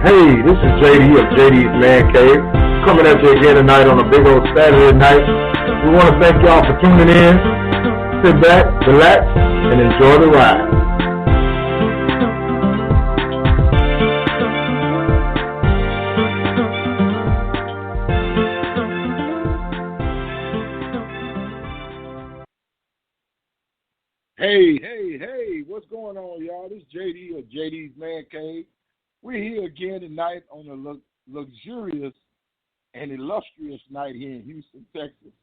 Hey, this is JD of JD's Mancave, coming at you again tonight on a big old Saturday night. We want to thank y'all for tuning in. Sit back, relax, and enjoy the ride. Hey, what's going on, y'all? This is JD of JD's Man Cave. We're here again tonight on a luxurious and illustrious night here in Houston, Texas,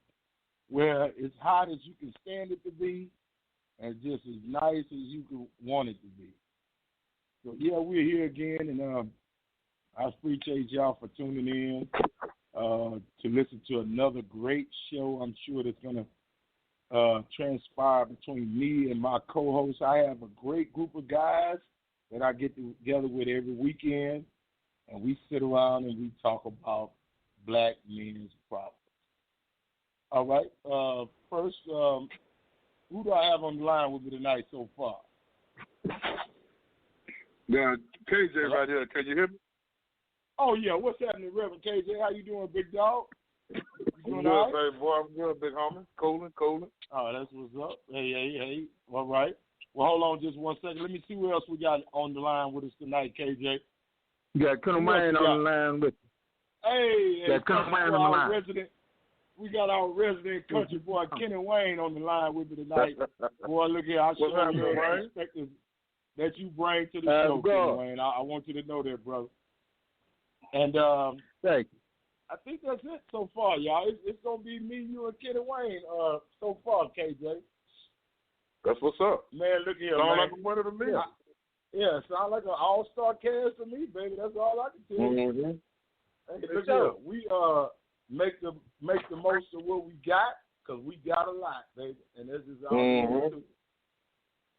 where it's hot as you can stand it to be and just as nice as you could want it to be. So, yeah, we're here again, and I appreciate y'all for tuning in to listen to another great show. I'm sure that's going to transpire between me and my co-host. I have a great group of guys that I get together with every weekend, and we sit around and we talk about black men's problems. All right. First, who do I have on the line with me tonight so far? Now, KJ right here. Can you hear me? Oh, yeah. What's happening, Reverend KJ? How you doing, big dog? I'm good, baby boy. I'm good, big homie. Cooling. Oh, that's what's up. Hey. All right. Well, hold on just one second. Let me see what else we got on the line with us tonight, KJ. You got Colonel Wayne on the line with you. Hey, Colonel Wayne on the line. We got our resident country boy, Kenny Wayne, on the line with me tonight. Boy, look here. I show you the respect that you bring to the show, Kenny Wayne. I want you to know that, brother. And thank you. I think that's it so far, y'all. It's going to be me, you, and Kenny Wayne so far, KJ. That's what's up. Man, look here, sound man. Like a winner to me. Yeah, sound like an all-star cast to me, baby. That's all I can tell you. Mm-hmm. Hey, look here, we make the most of what we got, because we got a lot, baby. And this is all we can do.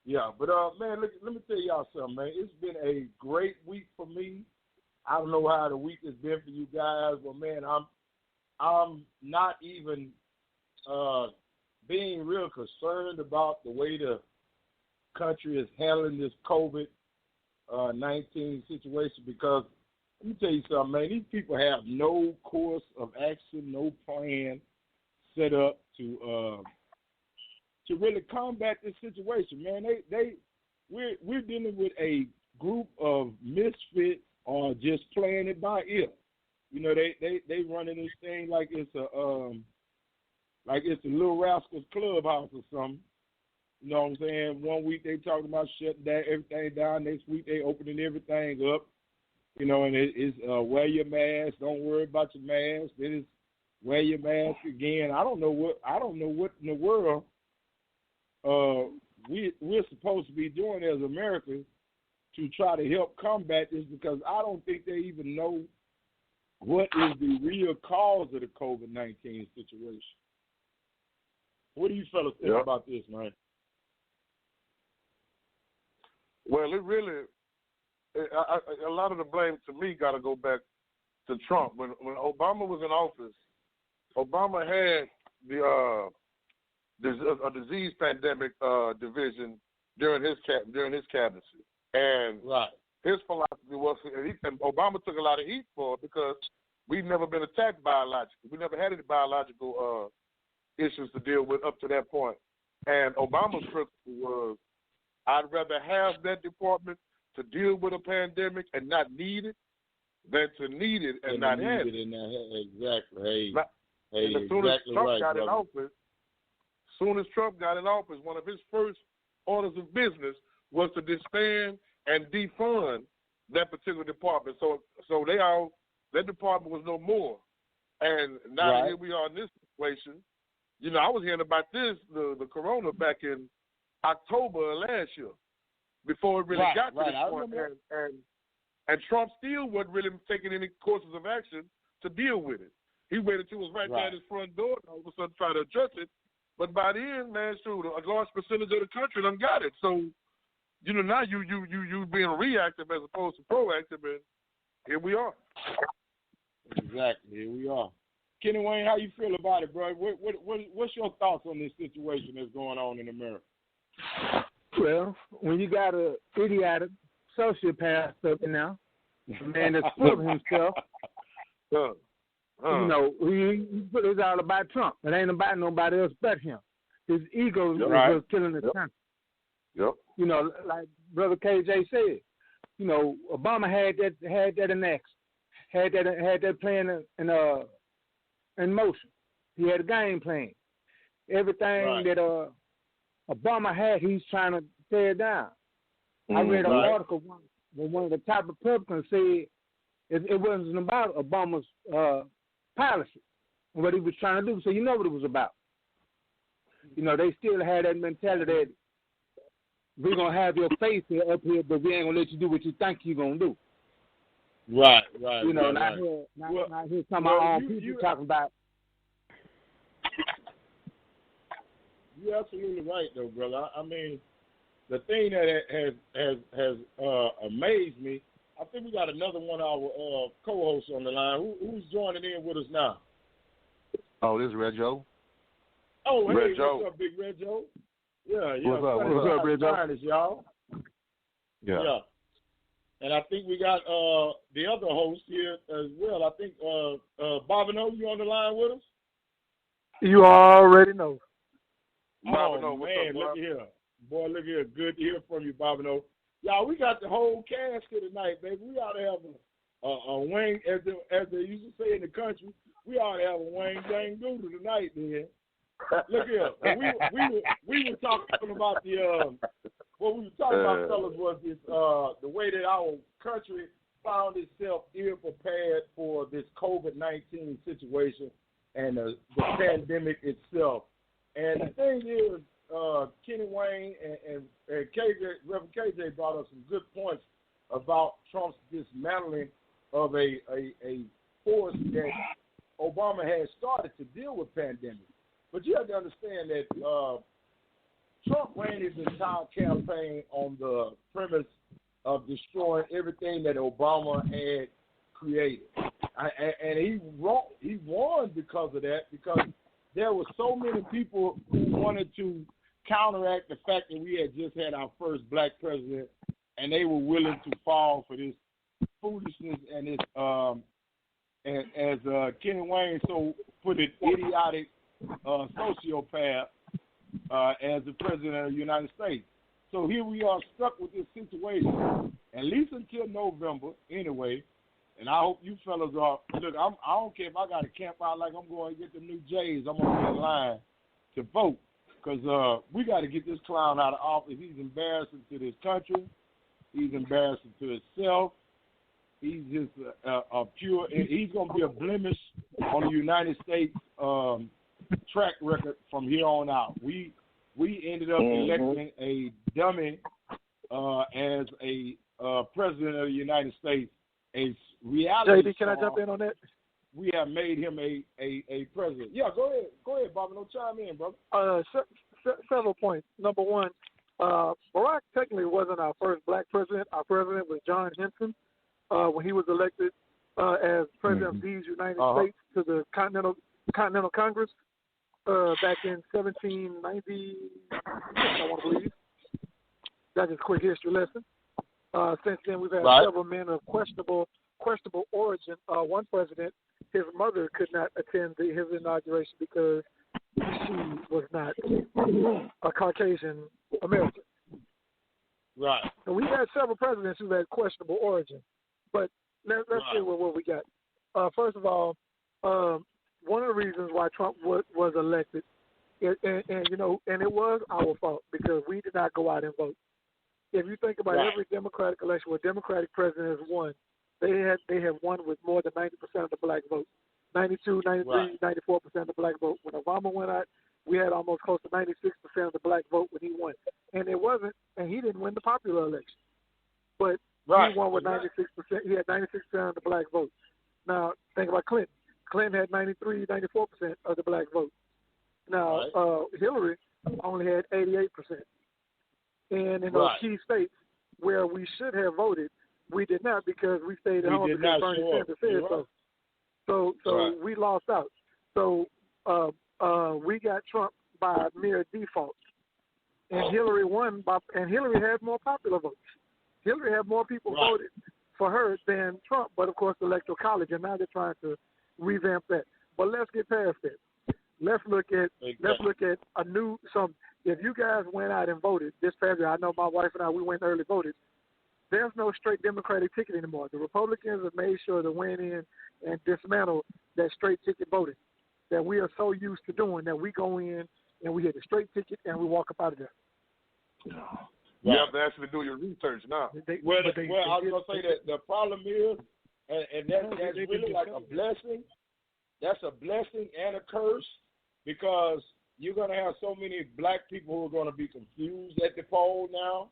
Yeah, but, man, look, let me tell y'all something, man. It's been a great week for me. I don't know how the week has been for you guys, but man, I'm not even being real concerned about the way the country is handling this COVID-19 situation, because let me tell you something, man. These people have no course of action, no plan set up to really combat this situation, man. We're dealing with a group of misfits or just playing it by ear. You know, they running this thing like it's a Little Rascals Clubhouse or something. You know what I'm saying? One week they talking about shutting down everything down. Next week they opening everything up. You know, and it's wear your mask. Don't worry about your mask. Then it's wear your mask again. I don't know what in the world we're supposed to be doing as Americans to try to help combat this, because I don't think they even know what is the real cause of the COVID-19 situation. What do you fellas think about this, man? Well, it really, a lot of the blame to me got to go back to Trump. When Obama was in office, Obama had a disease pandemic division during his candidacy. And his philosophy was, and Obama took a lot of heat for it, because we've never been attacked biologically. We never had any biological issues to deal with up to that point. And Obama's principle was, I'd rather have that department to deal with a pandemic and not need it than to need it and not have it. Exactly. And as soon as Trump got in office, one of his first orders of business was to disband and defund that particular department. So that department was no more. And now here we are in this situation. You know, I was hearing about the corona back in October of last year, before it really got to this point. And Trump still wasn't really taking any courses of action to deal with it. He waited till it was right there at his front door and all of a sudden try to address it. But by the end, man, shoot, a large percentage of the country done got it. So, you know, now you being reactive as opposed to proactive, and here we are. Exactly, here we are. Kenny Wayne, how you feel about it, bro? What's your thoughts on this situation that's going on in America? Well, when you got a idiotic sociopath up in now, The man that's full of himself. You know, it's all about Trump. It ain't about nobody else but him. His ego is what's killing the country. Yep. You know, like Brother KJ said, you know, Obama had that annexed, had that plan in motion. He had a game plan. Everything that Obama had, he's trying to tear down. I read an article where one of the top Republicans said it wasn't about Obama's policy and what he was trying to do. So you know what it was about. You know, they still had that mentality that we're going to have your face here up here, but we ain't going to let you do what you think you're going to do. Right. You know, not here some of our own people talking about. You're absolutely right, though, brother. I mean, the thing that has amazed me, I think we got another one of our co-hosts on the line. Who's joining in with us now? Oh, this is Red Joe. Oh, hey, Red Joe. What's up, Big Red Joe? Yeah. What's up, Red Joe? Y'all. Yeah. And I think we got the other host here as well. I think Bobino, you on the line with us? You already know. Oh, man, look here. Boy, look here. Good to hear from you, Bobino. Y'all, we got the whole cast here tonight, baby. We ought to have a wing, as they used to say in the country, we ought to have a wing gang doodle tonight, man. Look here. We were talking about what we were talking about, fellas, was this the way that our country found itself ill-prepared for this COVID-19 situation and the pandemic itself. And the thing is, Kenny Wayne and KJ, Reverend KJ brought up some good points about Trump's dismantling of a force that Obama had started to deal with pandemic. But you have to understand that Trump ran his entire campaign on the premise of destroying everything that Obama had created. And he won because of that, because there were so many people who wanted to counteract the fact that we had just had our first black president, and they were willing to fall for this foolishness and this, and as Kenny Wayne so put it, idiotic sociopath as the president of the United States. So here we are stuck with this situation, at least until November anyway. And I hope you fellas are, look, I don't care if I got to camp out like I'm going to get the new Jays. I'm going to be in line to vote because we got to get this clown out of office. He's embarrassing to this country. He's embarrassing to himself. He's just he's going to be a blemish on the United States track record from here on out. We ended up electing a dummy as a president of the United States. A reality. JD, can I jump in on that? We have made him a president. Yeah, go ahead, Bobby. No, chime in, brother. Several points. Number one, Barack technically wasn't our first black president. Our president was John Henson when he was elected as president of these United States to the Continental Congress back in 1790. I want to believe. That's just a quick history lesson. Since then, we've had several men of questionable origin. One president, his mother could not attend his inauguration because she was not a Caucasian American. Right. And we've had several presidents who had questionable origin. But let's see what we got. First of all, one of the reasons why Trump was elected, and it was our fault because we did not go out and vote. If you think about every Democratic election where Democratic president has won, they have won with more than 90% of the black vote. 92, 93, 94% of the black vote. When Obama went out, we had almost close to 96% of the black vote when he won. And he didn't win the popular election. But he won with 96%. He had 96% of the black vote. Now, think about Clinton. Clinton had 93, 94% of the black vote. Now, Hillary only had 88%. And in those key states where we should have voted, we did not because we stayed at home because Bernie Sanders said so. So we lost out. So we got Trump by mere default. And Hillary won and Hillary had more popular votes. Hillary had more people voted for her than Trump. But of course, the Electoral College, and now they're trying to revamp that. But let's get past that. Let's look at a new some. If you guys went out and voted this past year, I know my wife and I, we went early voted. There's no straight Democratic ticket anymore. The Republicans have made sure to went in and dismantle that straight ticket voting that we are so used to doing, that we go in and we hit a straight ticket and we walk up out of there. You have to actually do your research now. I was going to say that the problem is, and that's really like a blessing. That's a blessing and a curse, because you're going to have so many black people who are going to be confused at the poll now.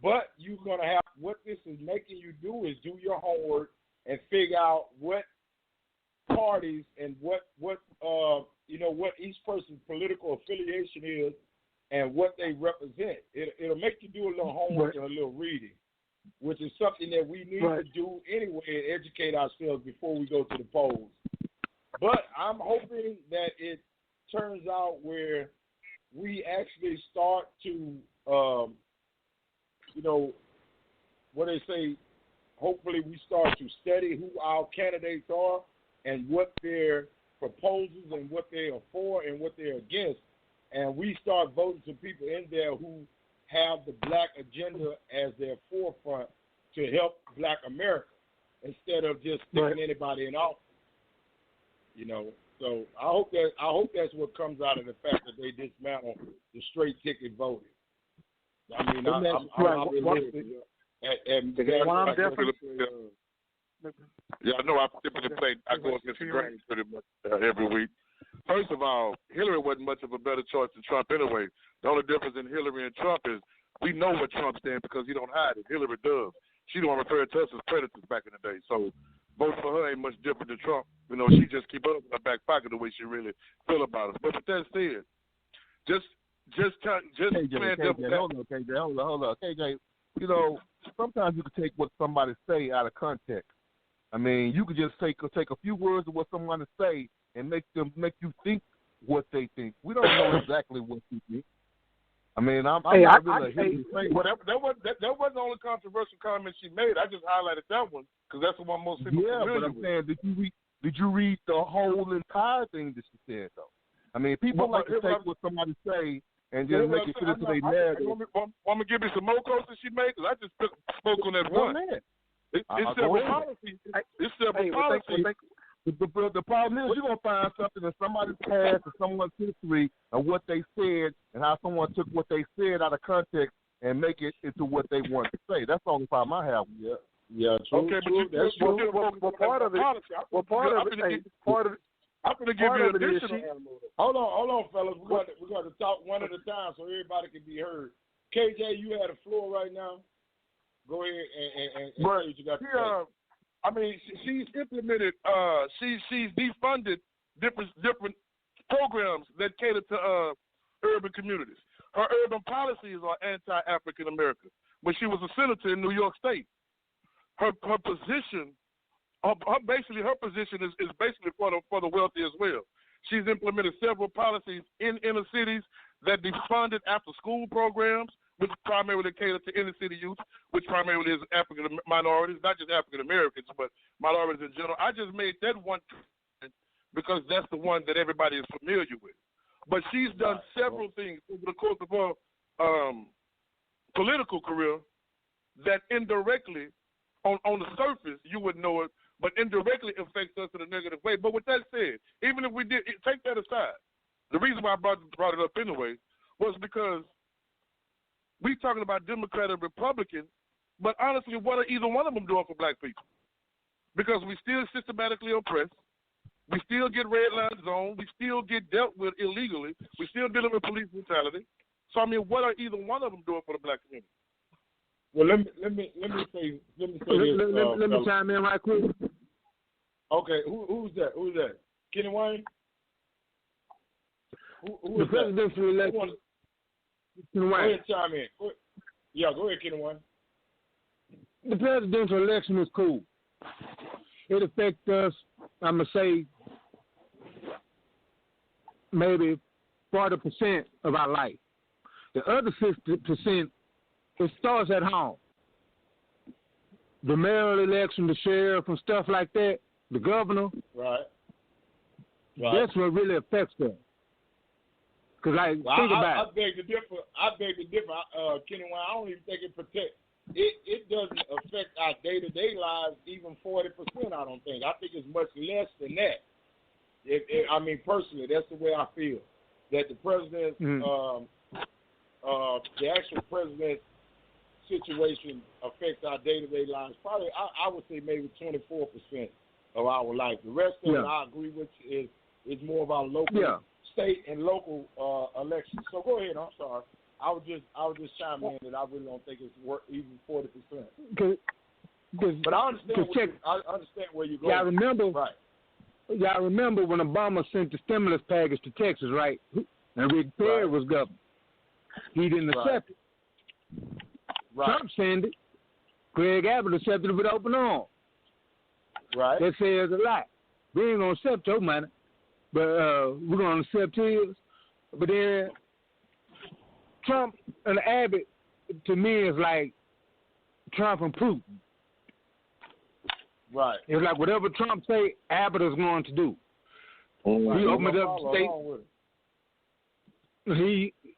But you're going to have, what this is making you do is do your homework and figure out what parties and what each person's political affiliation is and what they represent. It'll make you do a little homework and a little reading, which is something that we need to do anyway and educate ourselves before we go to the polls. But I'm hoping that it turns out where we actually start to, what they say, hopefully we start to study who our candidates are and what their proposals and what they are for and what they're against. And we start voting some people in there who have the black agenda as their forefront to help black America instead of just sticking anybody in office. So I hope that's what comes out of the fact that they dismantle the straight ticket voting. I mean, I'm realistic. Yeah, I know. I typically play. I go against the grain pretty much every week. First of all, Hillary wasn't much of a better choice than Trump anyway. The only difference in Hillary and Trump is we know what Trump stands because he don't hide it. Hillary does. She don't refer to us as predators back in the day. So vote for her ain't much different than Trump. She just keep up in her back pocket the way she really feel about us. But with that said, Hold on. KJ, sometimes you can take what somebody say out of context. I mean, you could just take a few words of what someone say and make you think what they think. We don't know exactly what you think. I mean, I'm not really a Hillary fan. Well, that wasn't the only controversial comment she made. I just highlighted that one because that's the one most people familiar with. Yeah, but I'm saying, did you read the whole entire thing that she said, though? I mean, people like to take what somebody say and just make it fit into their narrative. Want me to give you some more quotes that she made? Because I just spoke on that one. It's several policies. It's several policies. The problem is you're going to find something in somebody's past or someone's history of what they said and how someone took what they said out of context and make it into what they want to say. That's the only problem I have. Yeah, true. Okay, true. But that's true. Well, part of it. I'm going to give you additional. Hold on, fellas. We got to talk one at a time so everybody can be heard. KJ, you have the floor right now. Go ahead and say what you got to say. I mean, she's implemented. She's defunded different programs that cater to urban communities. Her urban policies are anti-African American. When she was a senator in New York State, her position. Her position is basically for the wealthy as well. She's implemented several policies in inner cities that defunded after-school programs, which primarily cater to inner-city youth, which primarily is African minorities, not just African Americans, but minorities in general. I just made that one because that's the one that everybody is familiar with. But she's done several things over the course of her political career that indirectly, on the surface, you wouldn't know it, but indirectly affects us in a negative way. But with that said, even if we did, take that aside, the reason why I brought it up anyway was because we talking about Democrat and Republican, but honestly, what are either one of them doing for black people? Because we still systematically oppressed. We still get red line zone. We still get dealt with illegally. We still dealing with police brutality. So, I mean, what are either one of them doing for the black community? Well, let me say this. Let me chime in right quick. Okay, who's that? Who's that? Kenny Wayne? Who The is presidential election. Go ahead, chime in. Go ahead, Kenny Wayne. The presidential election is cool. It affects us, I'm going to say, maybe 40% of our life. The other 60%, it starts at home. the mayoral election, the sheriff, and stuff like that, the governor. Right. That's what really affects them. Because think about I beg to differ. Kenny Wayne. I don't even think it protects. It doesn't affect our day-to-day lives even 40%. I don't think. I think it's much less than that. I mean, personally, that's the way I feel. That the president, the actual president situation affects our day-to-day lives. Probably, I would say maybe 24% of our life. The rest of it, I agree with you, is more about local, state, and local elections. So go ahead. I'm sorry. I was just chiming in that I really don't think it's worth even 40%. But I understand where you're going. Y'all remember when Obama sent the stimulus package to Texas, right? And Rick Perry was governor. He didn't accept it. Trump sent it. Greg Abbott accepted it with open arms. Right. That says a lot. We ain't gonna accept your money, but we're gonna accept his. But then Trump and Abbott, to me, is like Trump and Putin. Right. It's like whatever Trump say, Abbott is going to do. He opened up state.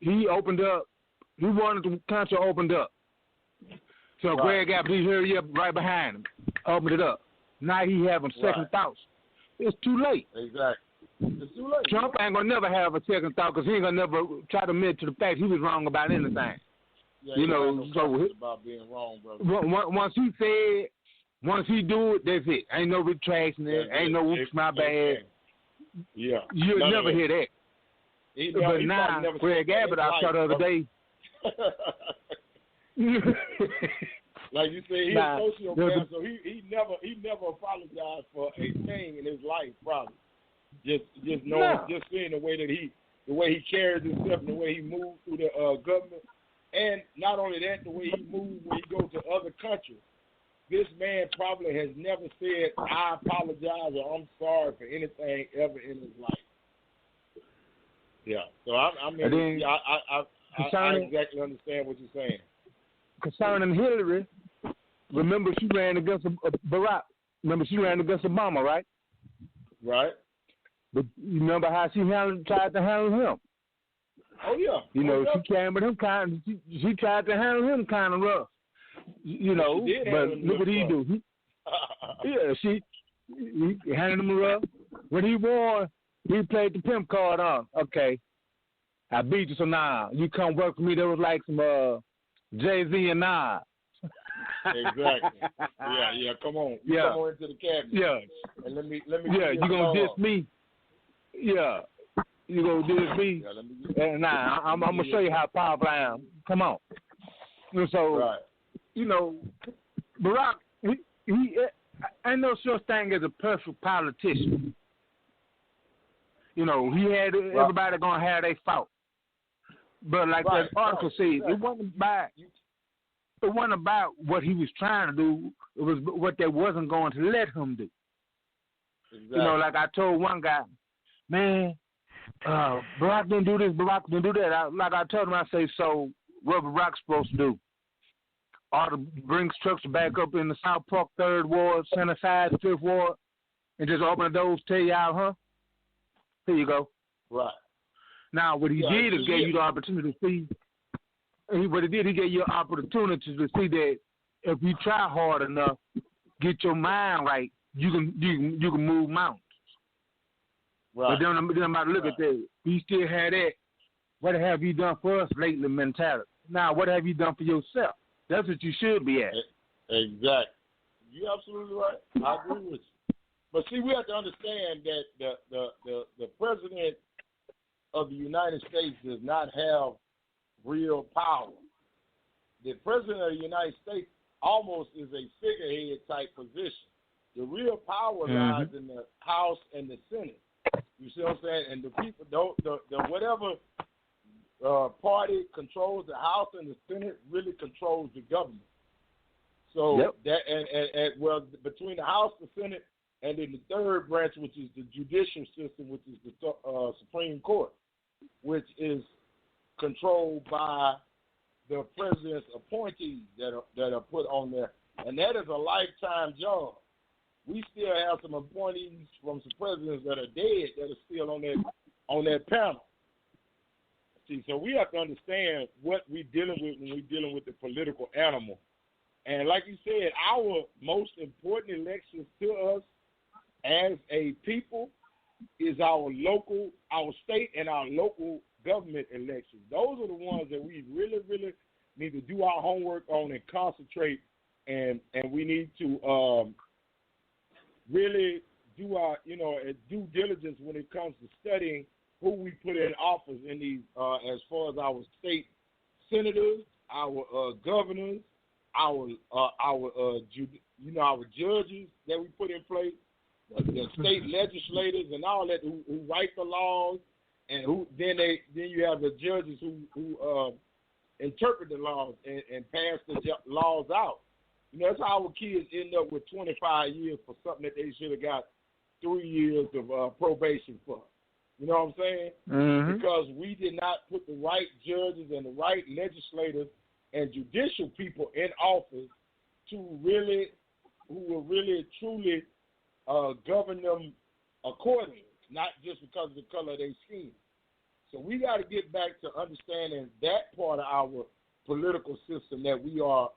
He opened up. He wanted the country opened up. So Greg Abbott, he hurried up right behind him, opened it up. Now he having second thoughts. It's too late. Exactly. It's too late. Trump ain't gonna never have a second thought because he ain't gonna never try to admit to the fact he was wrong about anything. Yeah, you know, so about being wrong, brother. Once he said, once he do it, that's it. Ain't no retracting it. Ain't no oops, my bad. Yeah. You'll never hear that. But now, Greg Abbott, I saw the other day. Like you said, he's a sociopath, so he never apologized for a thing in his life, probably. Just knowing, just seeing the way he carries himself, and the way he moves through the government, and not only that, the way he moves when he goes to other countries. This man probably has never said, "I apologize" or "I'm sorry" for anything ever in his life. Yeah, so I exactly understand what you're saying. Concerning Hillary, remember she ran against Barack. Remember she ran against Obama, right? Right. But you remember how she tried to handle him? Oh yeah. You know, she came with him she tried to handle him kind of rough. You know, but look what he do. He handled him rough. When he won, he played the pimp card on. Okay, I beat you, so now you come work for me. That was like some Jay-Z and Nas. Exactly. Yeah. Come on. Come on into the cabinet. Yeah. And let me. Yeah, you gonna diss me? Yeah. You gonna diss me? And now I'm gonna show you how powerful I am. Come on. And so, you know, Barack, he ain't no such thing as a perfect politician. You know, he had everybody gonna have their fault. But like that article said, it wasn't about what he was trying to do. It was what they wasn't going to let him do. Exactly. You know, like I told one guy, man, Barack didn't do this, Barack didn't do that. I told him, I say, so what Barack's supposed to do? Ought to bring structure back up in the South Park 3rd Ward, Center Side, 5th Ward, and just open the doors, tell y'all, huh? Here you go. Right. Now, what he did is gave you the opportunity to see. What he did, he gave you an opportunity to see that if you try hard enough, get your mind right, you can move mountains. Right. But then I'm about to look at that. You still had that. What have you done for us lately mentality? Now, what have you done for yourself? That's what you should be at. Exactly. You're absolutely right. I agree with you. But see, we have to understand that the president of the United States does not have real power. The president of the United States almost is a figurehead type position. The real power lies in the House and the Senate. You see what I'm saying? And the people, whatever party controls the House and the Senate really controls the government. So that and between the House, the Senate, and then the third branch, which is the judicial system, which is the Supreme Court, which is controlled by the president's appointees that are put on there. And that is a lifetime job. We still have some appointees from some presidents that are dead that are still on that panel. See, so we have to understand what we're dealing with when we're dealing with the political animal. And like you said, our most important elections to us as a people is our state and our local government elections. Those are the ones that we really, really need to do our homework on and concentrate, and we need to really do our, due diligence when it comes to studying who we put in office in these, as far as our state senators, our governors, our judges that we put in place, the state legislators and all that who write the laws, and then you have the judges who interpret the laws and pass the laws out. That's how our kids end up with 25 years for something that they should have got 3 years of probation for. You know what I'm saying? Mm-hmm. Because we did not put the right judges and the right legislators and judicial people in office who will really truly govern them accordingly, not just because of the color of their skin. So we got to get back to understanding that part of our political system that we are,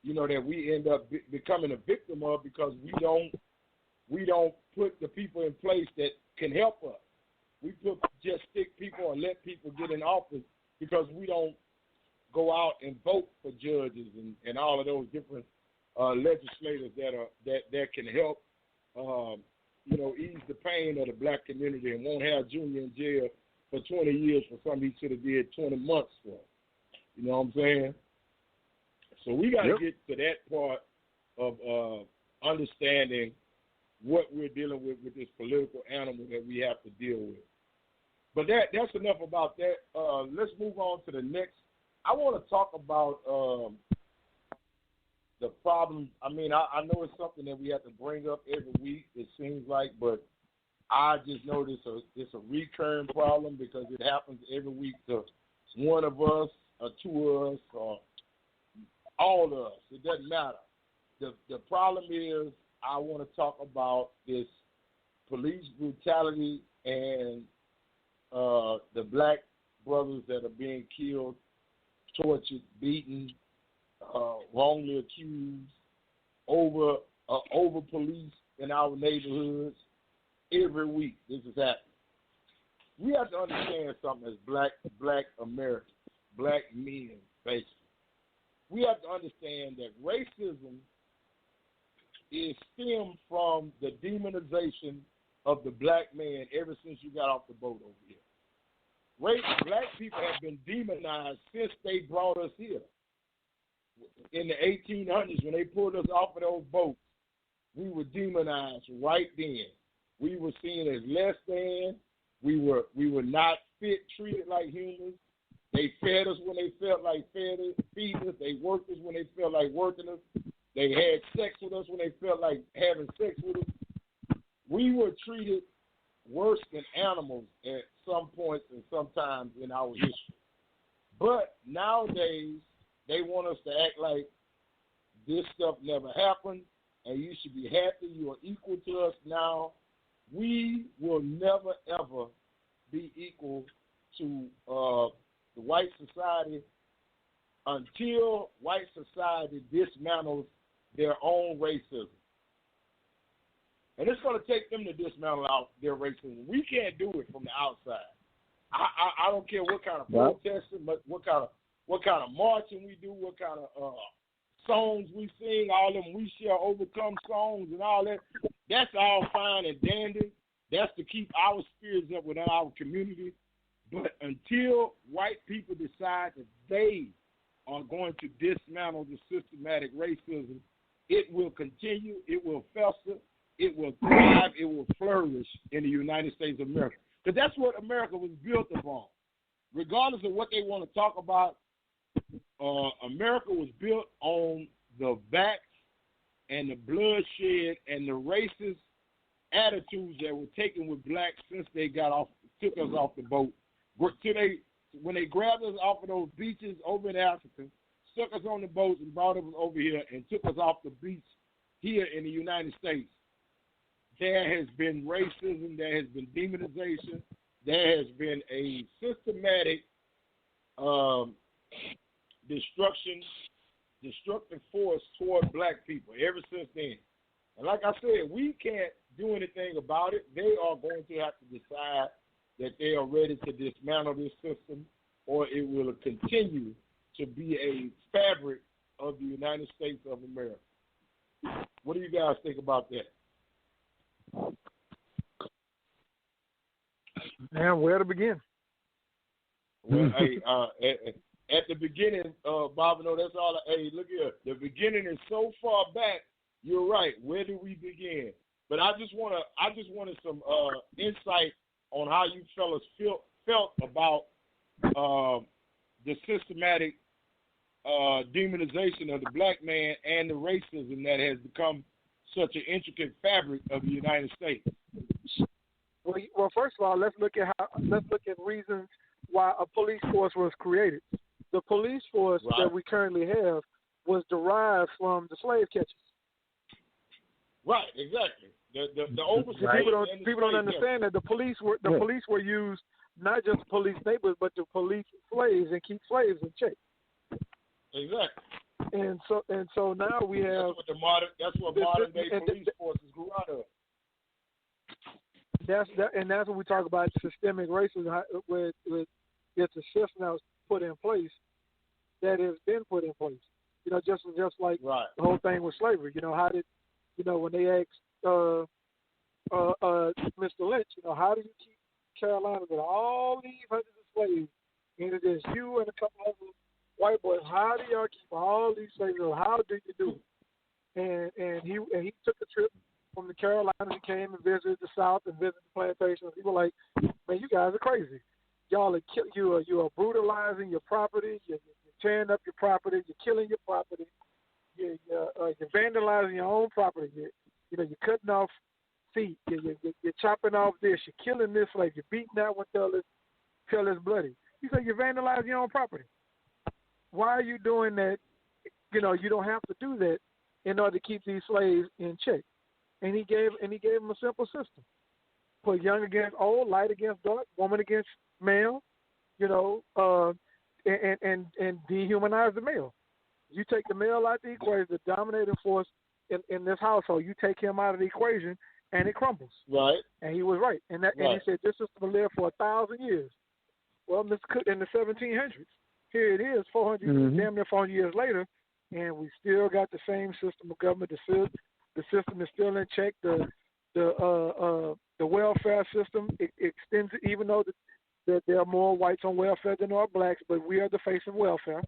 that we end up becoming a victim of because we don't put the people in place that can help us. We just stick people and let people get in office because we don't go out and vote for judges and all of those different legislators that can help, ease the pain of the black community and won't have Junior in jail for 20 years for something he should have did 20 months for. You know what I'm saying? So we got to get to that part of understanding what we're dealing with this political animal that we have to deal with. But that's enough about that. Let's move on to the next. I want to talk about the problem. I mean, I know it's something that we have to bring up every week, it seems like, but I just know it's a recurring problem because it happens every week to one of us or two of us or all of us. It doesn't matter. The problem is I want to talk about this police brutality and the black brothers that are being killed, tortured, beaten, wrongly accused, over police in our neighborhoods. Every week this is happening. We have to understand something as black Americans, black men, basically. We have to understand that racism is stemmed from the demonization of the black man ever since you got off the boat over here. Black people have been demonized since they brought us here. In the 1800s, when they pulled us off of those boats, we were demonized right then. We were seen as less than. We were not fit, treated like humans. They fed us when they felt like feeding us. They worked us when they felt like working us. They had sex with us when they felt like having sex with us. We were treated worse than animals at some points and sometimes in our history. But nowadays, they want us to act like this stuff never happened and you should be happy you are equal to us now. We will never, ever be equal to the white society until white society dismantles their own racism. And it's going to take them to dismantle out their racism. We can't do it from the outside. I don't care what kind of protesting, but what kind of marching we do, what kind of songs we sing, all them "We Shall Overcome" songs and all that. That's all fine and dandy. That's to keep our spirits up within our community. But until white people decide that they are going to dismantle the systematic racism, it will continue, it will fester, it will thrive, it will flourish in the United States of America. Because that's what America was built upon. Regardless of what they want to talk about, America was built on the backs and the bloodshed and the racist attitudes that were taken with blacks since they took us off the boat. When they grabbed us off of those beaches over in Africa, stuck us on the boats and brought us over here and took us off the beach here in the United States, there has been racism, there has been demonization, there has been a systematic destructive force toward black people ever since then. And like I said, we can't do anything about it. They are going to have to decide that they are ready to dismantle this system, or it will continue to be a fabric of the United States of America. What do you guys think about that? Man, where to begin? Well, hey, at the beginning, Bobineau, that's all. Hey, look here. The beginning is so far back. You're right. Where do we begin? But I just wanted some insight on how you fellas felt about the systematic demonization of the black man and the racism that has become such an intricate fabric of the United States. Well, first of all, let's look at reasons why a police force was created. The police force that we currently have was derived from the slave catchers. Right, exactly. The people don't understand that the police were used not just to police neighbors, but to police slaves and keep slaves in check. Exactly. And so now we have that's what modern day police forces grew out of. That's what we talk about systemic racism. With it's a system that was put in place, that has been put in place. You know, just like the whole thing with slavery. You know, how did when they asked Mr. Lynch, how do you keep Carolina with all these hundreds of slaves, and it is you and a couple of white boys? How do y'all keep all these slaves? How do you do it? And he took a trip from the Carolinas. He came and visited the South and visited the plantations. He was like, man, you guys are crazy. Y'all you are brutalizing your property. You're tearing up your property. You're killing your property. You're vandalizing your own property. You're cutting off feet. You're chopping off this. You're killing this slave. You're beating that one till it's bloody. He said you're vandalizing your own property. Why are you doing that? You don't have to do that in order to keep these slaves in check. And he gave them a simple system: put young against old, light against dark, woman against male, and dehumanize the male. You take the male out of the equation, the dominating force in this household. You take him out of the equation, and it crumbles. Right. And he was right. And he said this system will live for 1,000 years. Well, in the 1700s, here it is, 400, damn near 400 years later, and we still got the same system of government. The system is still in check. The welfare system extends, even though that there are more whites on welfare than there are blacks, but we are the face of welfare.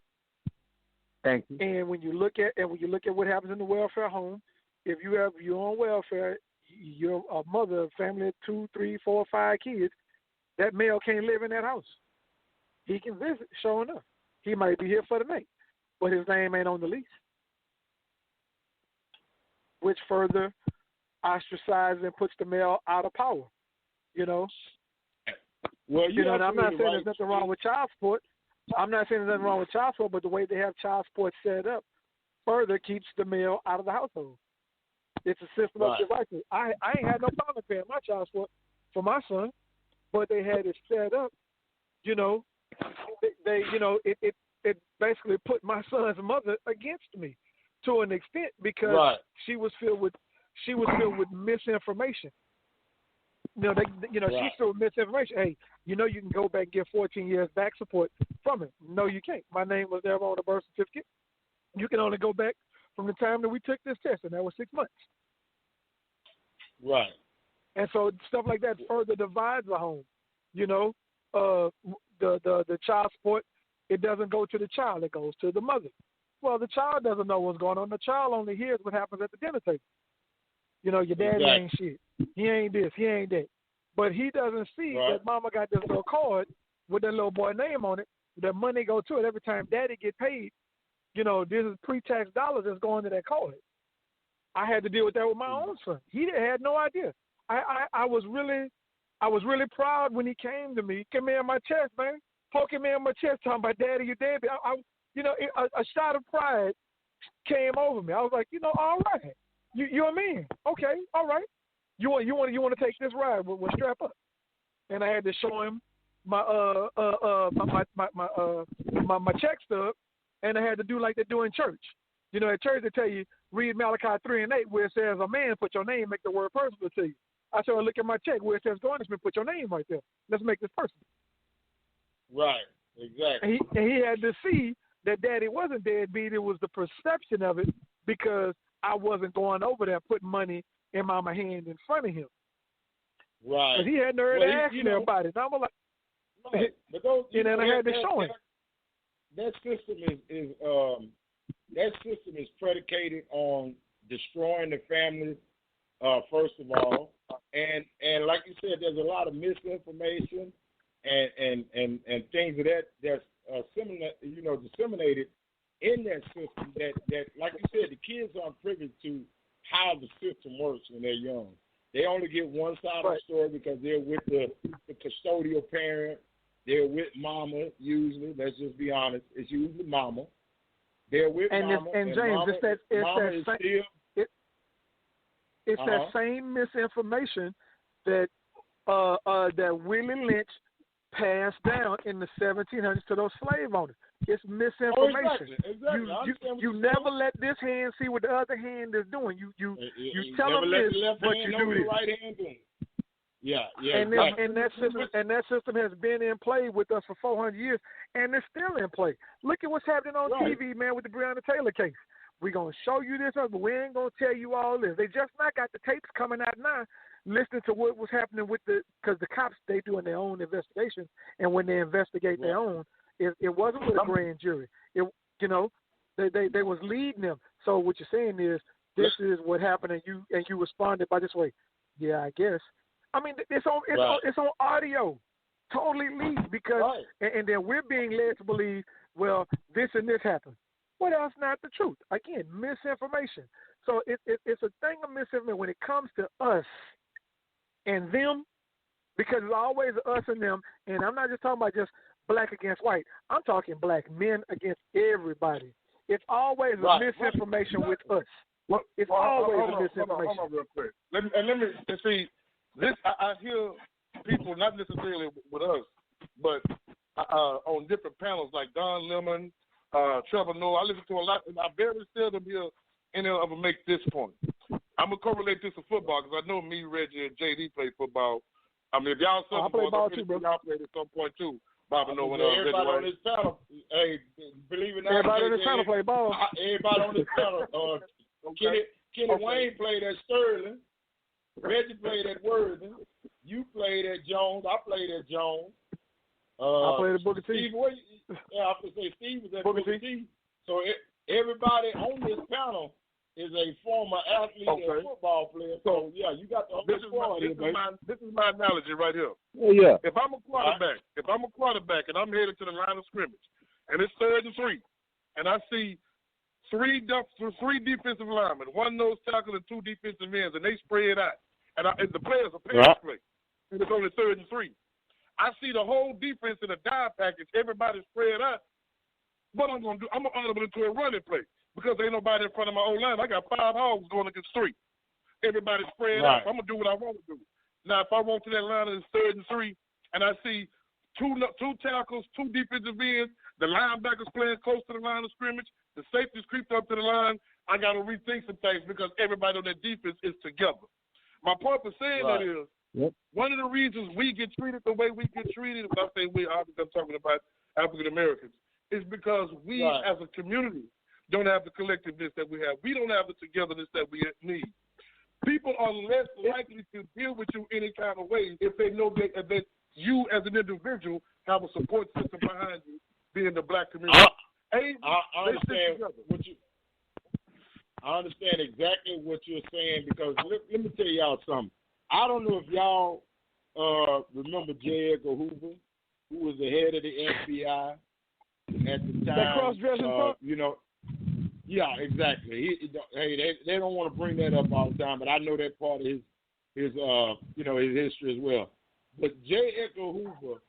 Thank you. And when you look at what happens in the welfare home, if you're on welfare, you're a mother, a family of 2, 3, 4, 5 kids, that male can't live in that house. He can visit, sure enough. He might be here for the night, but his name ain't on the lease, which further ostracizes and puts the male out of power. Well, and I'm not saying there's nothing wrong with child support. But the way they have child support set up further keeps the male out of the household. It's a system of devices. I ain't had no problem paying my child support for my son, but they had it set up. It basically put my son's mother against me to an extent because she was filled with misinformation. She's filled with misinformation. Hey, you can go back and get 14 years back support from it. No, you can't. My name was never on the birth certificate. You can only go back from the time that we took this test, and that was 6 months. Right. And so stuff like that further divides the home. The child support, it doesn't go to the child, it goes to the mother. Well, the child doesn't know what's going on. The child only hears what happens at the dinner table. Your daddy ain't shit. He ain't this, he ain't that. But he doesn't see that mama got this little card with that little boy name on it. That money go to it every time daddy get paid. This is pre-tax dollars that's going to that card. I had to deal with that with my own son. He had no idea. I was really proud when he came to me, came in my chest, man, poking me in my chest, talking about daddy, you dead. a shot of pride came over me. I was like, all right, you're a man. Okay, all right. You want to take this ride? Well, strap up. And I had to show him my check stub, and I had to do like they do in church. At church they tell you read Malachi 3:8 where it says a man put your name, make the word personal to you. I said, look at my check where it says garnishment, put your name right there. Let's make this personal. Right, exactly. And he had to see that Daddy wasn't deadbeat. It was the perception of it because I wasn't going over there putting money in my hand in front of him. Right. Because he had nerve to ask me about it. And I'm like, right. But those, and then I had to show him. That system is predicated on destroying the family, first of all, and like you said, there's a lot of misinformation and things of that's disseminated in that system that like you said, the kids aren't privy to how the system works when they're young. They only get one side of the story because they're with the custodial parent. They're with mama usually. Let's just be honest. It's usually mama. They're with mama. And James, mama, it's that same misinformation that that Willie Lynch passed down in the 1700s to those slave owners. It's misinformation. Exactly. You never let this hand see what the other hand is doing. You tell them this, but you do this. Right hand doing. Yeah. And that system has been in play with us for 400 years, and it's still in play. Look at what's happening on TV, man, with the Breonna Taylor case. We're going to show you this, but we ain't going to tell you all this. They just not got the tapes coming out now, listening to what was happening because the cops, they doing their own investigation, and when they investigate their own, it wasn't with a grand jury. They was leading them. So what you're saying is, this is what happened, and you responded by this way. Yeah, I guess. I mean, it's on audio, totally leaked because, and then we're being led to believe, well, this and this happened. Well, that's not the truth. Again, misinformation. So it's a thing of misinformation when it comes to us and them, because it's always us and them. And I'm not just talking about just black against white. I'm talking black men against everybody. It's always a misinformation with us. It's always a misinformation. Hold on real quick. Let me see. This I hear people not necessarily with us, but on different panels like Don Lemon, Trevor Noah. I listen to a lot, and I very seldom hear any of them make this point. I'm gonna correlate this to football because I know me, Reggie, and JD play football. I mean, if y'all I play ball too, bro. Y'all played at some point too. Bob and Noah. Everybody on this panel, hey, believe it or not, everybody on this panel play ball. Everybody on this panel. Kenny Wayne played at Sterling. Reggie played at Worthing. You played at Jones. I played at Jones. I played at Booker T. Steve, I have to say Steve was at Booker T. So everybody on this panel is a former athlete and football player. So yeah, you got the this is my analogy right here. Oh, yeah. If I'm a quarterback and I'm headed to the line of scrimmage, and it's 3rd and 3, and I see three defensive linemen, one nose tackle and 2 defensive ends, and they spread out, and the players are pass play, and it's only 3rd and 3. I see the whole defense in a dive package, everybody spread out. What I'm going to do, I'm going to audible into a running play because ain't nobody in front of my O-line. I got 5 hogs going against 3. Everybody spread out. I'm going to do what I want to do. Now, if I walk to that line and it's 3rd and 3, and I see two tackles, 2 defensive ends, the linebackers playing close to the line of scrimmage, the safeties creeped up to the line, I got to rethink some things because everybody on that defense is together. My point for saying that is, one of the reasons we get treated the way we get treated, when I say we, obviously I'm talking about African Americans, is because we as a community don't have the collectiveness that we have. We don't have the togetherness that we need. People are less likely to deal with you any kind of way if they know that you as an individual have a support system behind you, being the black community. I understand exactly what you're saying because let me tell y'all something. I don't know if y'all remember J. Edgar Hoover, who was the head of the FBI at the time. That cross-dressing punk? Yeah, exactly. They don't want to bring that up all the time, but I know that part of his history as well. But J. Edgar Hoover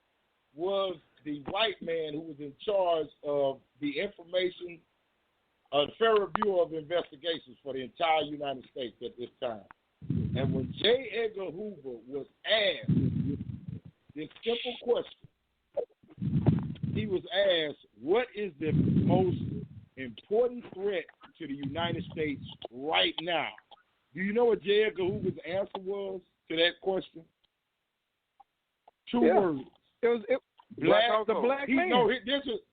was the white man who was in charge of the information, the Federal Bureau of Investigations for the entire United States at this time. And when J. Edgar Hoover was asked this simple question, he was asked, what is the most important threat to the United States right now? Do you know what J. Edgar Hoover's answer was to that question? Two words. It was the black man.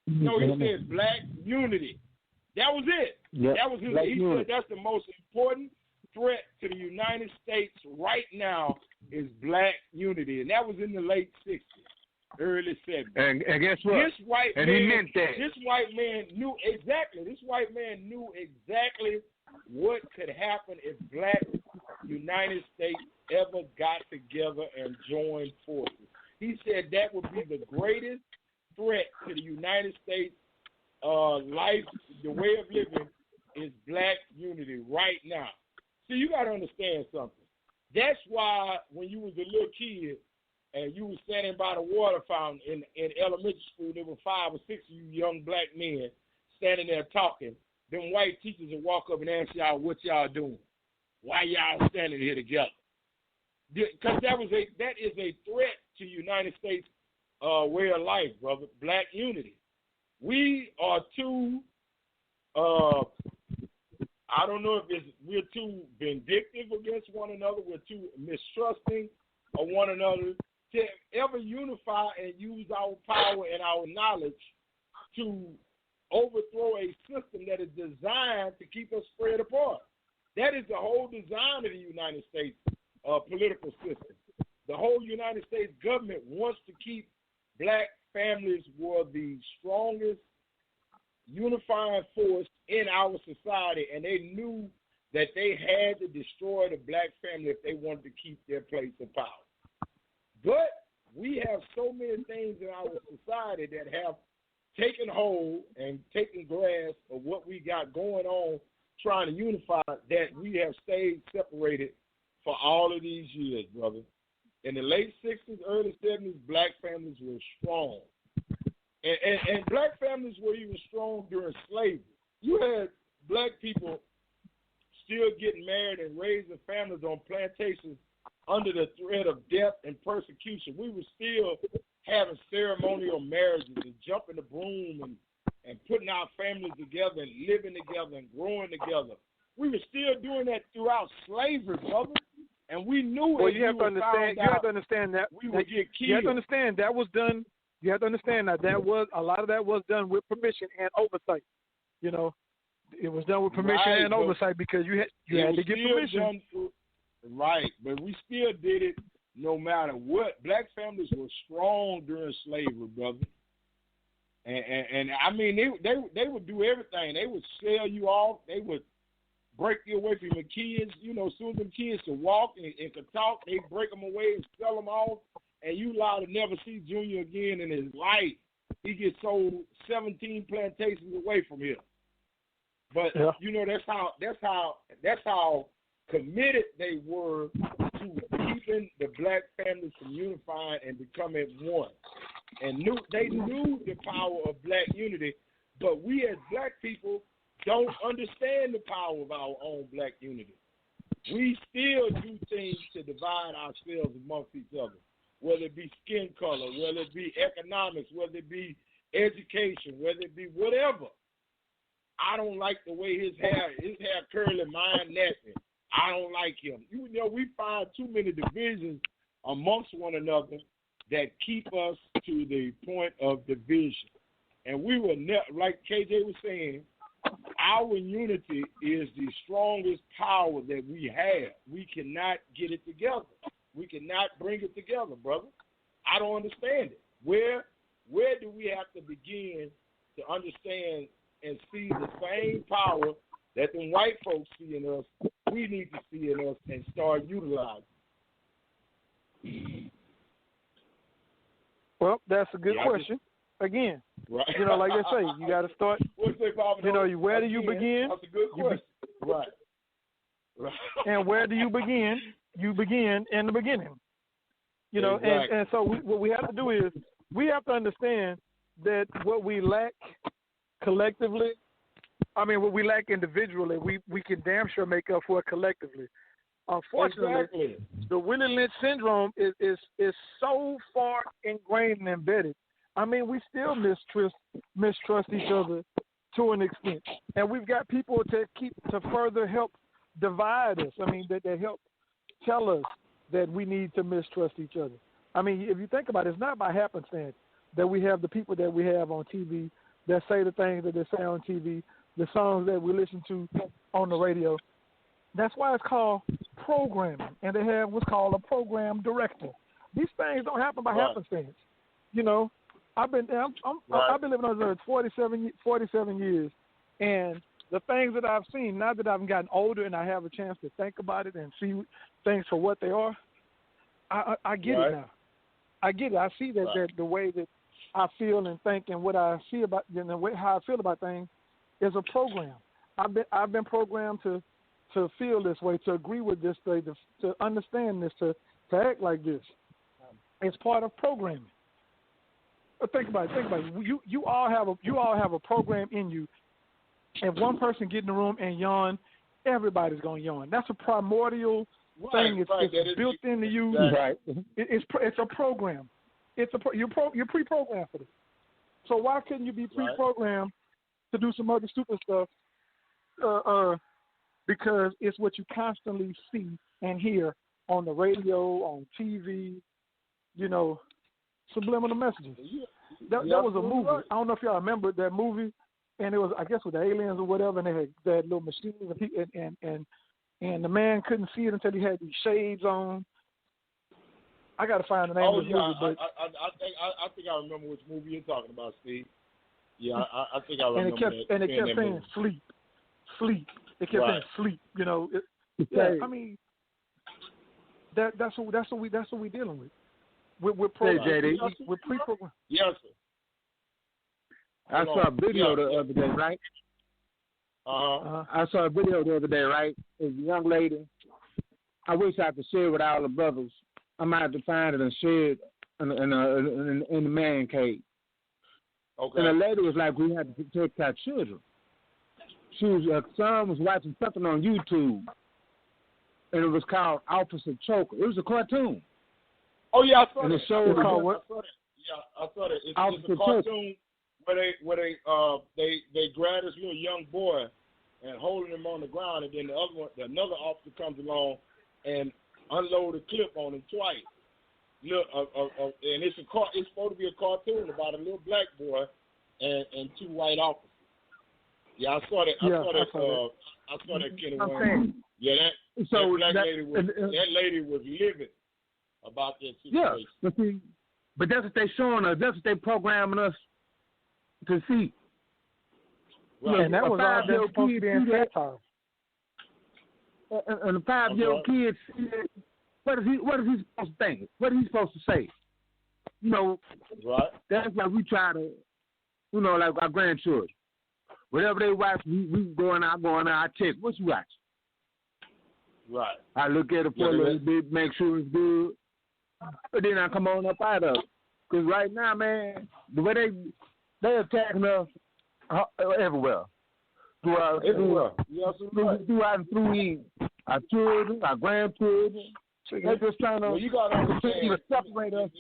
He said black unity. That was it. Yep. That was his. He said that's the most important threat to the United States right now is black unity, and that was in the late 60s, early 70s. And guess what? This white and man, he meant that. This white man knew exactly. This white man knew exactly what could happen if black United States ever got together and joined forces. He said that would be the greatest threat to the United States life, the way of living is black unity right now. See, you got to understand something. That's why when you was a little kid and you was standing by the water fountain in elementary school, there were 5 or 6 of you young black men standing there talking. Them white teachers would walk up and ask y'all what y'all doing. Why y'all standing here together? Because that is a threat to United States way of life, brother. Black unity. We are too. I don't know if we're too vindictive against one another. We're too mistrusting of one another to ever unify and use our power and our knowledge to overthrow a system that is designed to keep us spread apart. That is the whole design of the United States political system. The whole United States government wants to keep black families were the strongest unifying force in our society, and they knew that they had to destroy the black family if they wanted to keep their place of power. But we have so many things in our society that have taken hold and taken grasp of what we got going on trying to unify that we have stayed separated for all of these years, brother. In the late 60s, early 70s, black families were strong. And black families were even strong during slavery. You had black people still getting married and raising families on plantations under the threat of death and persecution. We were still having ceremonial marriages and jumping the broom and putting our families together and living together and growing together. We were still doing that throughout slavery, brother. And we knew well, it. You have to understand that we would get killed. You have to understand that was done. You have to understand that a lot of that was done with permission and oversight. You know, it was done with permission and oversight because you had to get permission. Right, but we still did it no matter what. Black families were strong during slavery, brother. And I mean, they would do everything. They would sell you off. They would break you away from your kids. You know, as soon as them kids could walk and could talk, they break them away and sell them off. And you allowed to never see Junior again in his life. He gets sold 17 plantations away from here. But you know, that's how committed they were to keeping the black families from unifying and becoming one. And they knew the power of black unity, but we as black people don't understand the power of our own black unity. We still do things to divide ourselves amongst each other, whether it be skin color, whether it be economics, whether it be education, whether it be whatever. I don't like the way his hair curly, mine nappy. I don't like him. You know, we find too many divisions amongst one another that keep us to the point of division. And we will like KJ was saying, our unity is the strongest power that we have. We cannot get it together. We cannot bring it together, brother. I don't understand it. Where do we have to begin to understand and see the same power that the white folks see in us, we need to see in us and start utilizing? Well, that's a good question. Again, right. You know, like I say, you got to start. You know, where do you begin? That's a good question. Right. And where do you begin? You begin in the beginning. You know, exactly. and so what we have to do is we have to understand that what we lack collectively, what we lack individually, we can damn sure make up for it collectively. Unfortunately, the Willie Lynch syndrome is so far ingrained and embedded. We still mistrust each other to an extent, and we've got people to further help divide us. That help tell us that we need to mistrust each other. If you think about it, it's not by happenstance that we have the people that we have on TV that say the things that they say on TV, the songs that we listen to on the radio. That's why it's called programming, and they have what's called a program director. These things don't happen by happenstance. I've been living on Earth 47 years, and the things that I've seen, now that I've gotten older and I have a chance to think about it and see things for what they are, I get it now. I get it. I see that the way that I feel and think and what I see about how I feel about things is a program. I've been programmed to feel this way, to agree with this way, to understand this, to act like this. It's part of programming. But think about it. You all have a program in you. If one person get in the room and yawn, everybody's gonna yawn. That's a primordial thing. It's built into you. Right. It's a program. You're pre-programmed for this. So why couldn't you be pre-programmed to do some other stupid stuff? Because it's what you constantly see and hear on the radio, on TV, subliminal messages. That was a movie. I don't know if y'all remember that movie, and it was, I guess, with the aliens or whatever, and they had little machines, and the man couldn't see it until he had these shades on. I got to find the name of the movie. But I think I remember which movie you're talking about, Steve. Yeah, I think I remember. And it kept saying sleep. It kept saying sleep. That's what we're dealing with. We're programmed. We're pre-programmed. Yes, sir. I saw a video the other day, right? I saw a video the other day, right? It was a young lady. I wish I could share it with all the brothers. I might have to find it and share it in the man cave. Okay. And the lady was like, we had to protect our children. Her son was watching something on YouTube, and it was called Officer Choker. It was a cartoon. Oh yeah, I saw and it. And the show was called what? I saw it. It's a cartoon where they grab this little young boy and holding him on the ground, and then another officer comes along and unload a clip on him twice. Look, and it's supposed to be a cartoon about a little black boy and two white officers. Yeah, I saw that. I saw that Kenny Wayne. Yeah, that lady was livid about that situation. Yeah, but that's what they showing us. That's what they programming us to see. Right. And that was all them supposed to be in satire. And a 5-year-old kid, what is he supposed to think? What is he supposed to say? Right. That's why we try to, like our grandchildren. Whatever they watch, we going out, I check. What you watch? Right. I look at it for a little bit, make sure it's good. But then I come on up out of it. Because right now, man, the way they attacking us everywhere. Everywhere. Throughout and through our children, our grandchildren. They're just trying to separate us.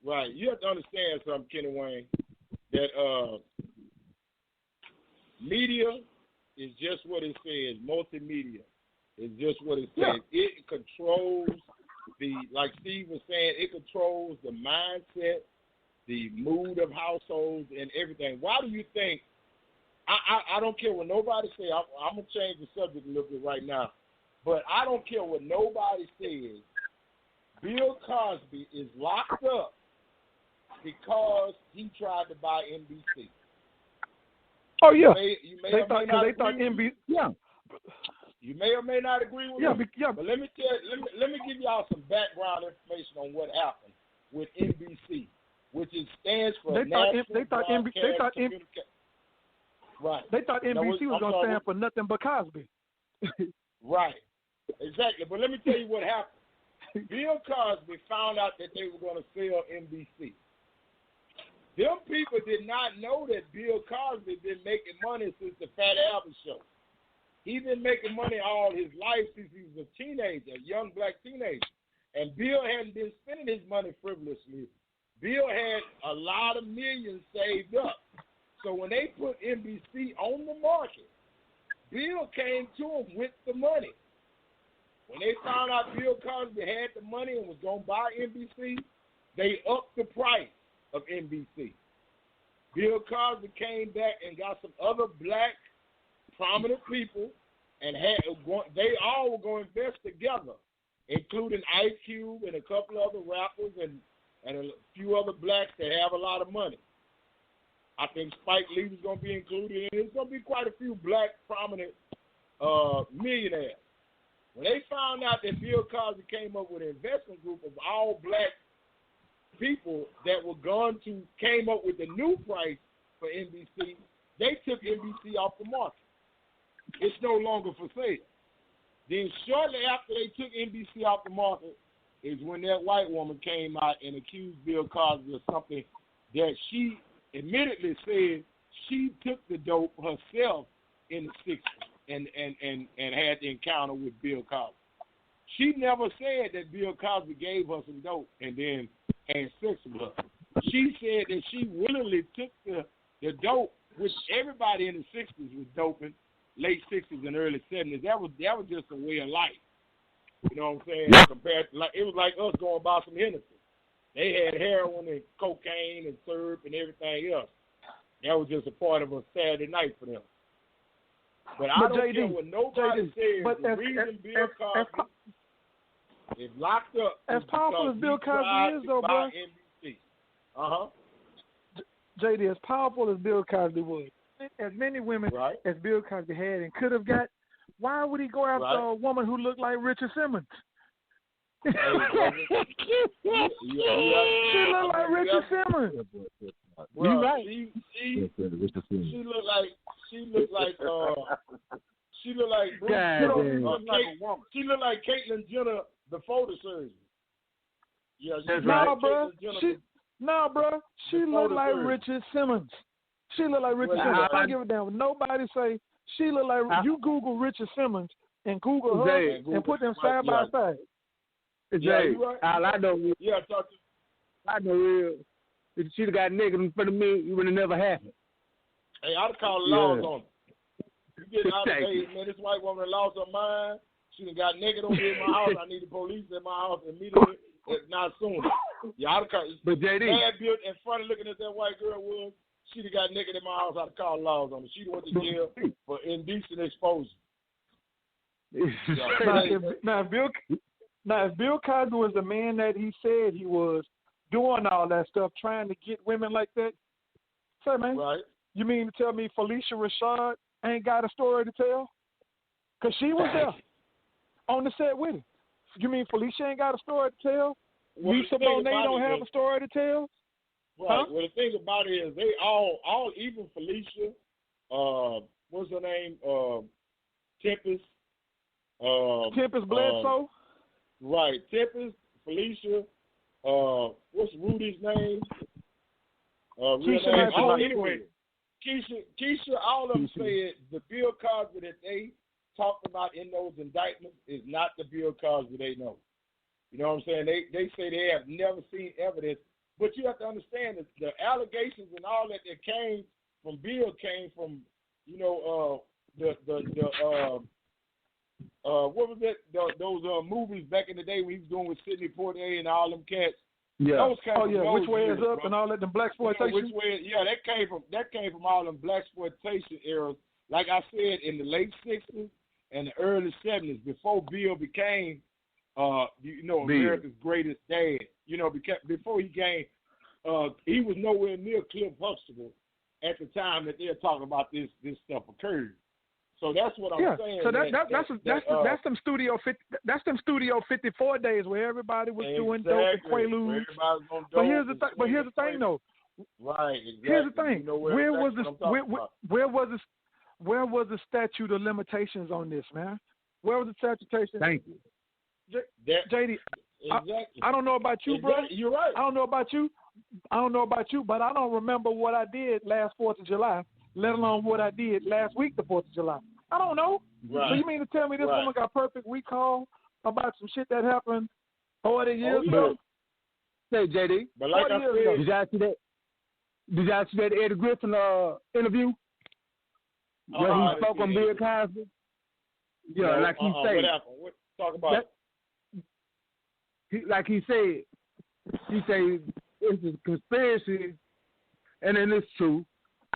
Right. You have to understand something, Kenny Wayne, that media is just what it says. Multimedia is just what it says. Yeah. It controls like Steve was saying, it controls the mindset, the mood of households, and everything. Why do you think? I don't care what nobody says. I'm gonna change the subject a little bit right now, but I don't care what nobody says. Bill Cosby is locked up because he tried to buy NBC. Oh yeah, they thought NBC. Yeah. You may or may not agree with me. Yeah. But let me give y'all some background information on what happened with NBC, which stands for National Broadcast Communications. Right. They thought NBC was going to stand for nothing but Cosby. Right. Exactly. But let me tell you what happened. Bill Cosby found out that they were going to sell NBC. Them people did not know that Bill Cosby been making money since the Fat Albert Show. He's been making money all his life since he was a teenager, a young black teenager. And Bill hadn't been spending his money frivolously. Bill had a lot of millions saved up. So when they put NBC on the market, Bill came to him with the money. When they found out Bill Cosby had the money and was going to buy NBC, they upped the price of NBC. Bill Cosby came back and got some other black prominent people, and they all were going to invest together, including Ice Cube and a couple other rappers and a few other blacks that have a lot of money. I think Spike Lee was going to be included, and there's going to be quite a few black prominent millionaires. When they found out that Bill Cosby came up with an investment group of all black people that came up with the new price for NBC, they took NBC off the market. It's no longer for sale. Then shortly after they took NBC off the market is when that white woman came out and accused Bill Cosby of something that she admittedly said she took the dope herself in the 60s and had the encounter with Bill Cosby. She never said that Bill Cosby gave her some dope and then had sex with her. She said that she willingly took the dope, which everybody in the 60s was doping, late 60s and early 70s. That was just a way of life. You know what I'm saying? Compared to, it was like us going by some Hennessy. They had heroin and cocaine and syrup and everything else. That was just a part of a Saturday night for them. But I don't care what nobody says. The reason Bill Cosby is locked up as powerful as Bill Cosby is, though, bro. JD, as powerful as Bill Cosby was, as many women as Bill Cosby had and could have got, why would he go after a woman who looked like Richard Simmons? She looked like Richard Simmons. Well, you right. She looked like Bruce. She looked like Caitlyn Jenner before the surgery. Yeah, bro. She looked like Richard Simmons. She looked like Richard Simmons. I don't give a damn what nobody say. She looked like you Google Richard Simmons and Google her and put them side by side. Jay, all I know is, I know real. If she'd have got naked in front of me, it would have never happened. Hey, I'd have called laws on her. You get out of here, man. This white woman lost her mind. She done got naked over here in my house. I need the police at my house immediately, if not sooner. Yeah, I'd have called. But JD, bad built and funny looking as that white girl was. She'd have got naked in my house. I'd have called laws on her. She'd went to jail for indecent exposure. Now, if Bill Cosby was the man that he said he was, doing all that stuff, trying to get women like that, say, man, you mean to tell me Felicia Rashad ain't got a story to tell? Because she was there on the set with him. You mean Felicia ain't got a story to tell? Lisa Bonet don't have a story to tell? Right. Huh? Well, the thing about it is they all even Felicia, what's her name? Tempest. Tempest Bledsoe? Right. Tempest, Felicia, what's Rudy's name? Anyway, Keisha, all of them said the Bill Cosby that they talked about in those indictments is not the Bill Cosby they know. You know what I'm saying? They say they have never seen evidence, but you have to understand that the allegations and all that came from Bill came from, what was that? Those movies back in the day when he was doing with Sidney Poitier and all them cats. Yeah. Which Way Is Up and all that, the blaxploitation. That came from all them blaxploitation eras. Like I said, in the late '60s and the early '70s, before Bill became, America's greatest dad. Before he came, he was nowhere near Cliff Huxtable at the time that they're talking about this stuff occurred. So that's what I'm saying. So that's them Studio 54 days where everybody was doing dope and quaaludes. But here's the thing though. Right. Exactly. Here's the thing. Where was the statute of limitations on this, man? Where was the statute? Thank you. JD, Exactly. I don't know about you, exactly. brother. You're right. I don't know about you, but I don't remember what I did last 4th of July, let alone what I did last week, the 4th of July. I don't know. Right. So you mean to tell me this woman got perfect recall about some shit that happened 40 years ago? Say, JD. But like I said, did y'all see that? Did y'all see that Eddie Griffin interview where he spoke on Bill Cosby? Yeah, like he said. What happened? Talk about it. Like he said it's a conspiracy, and then it's true.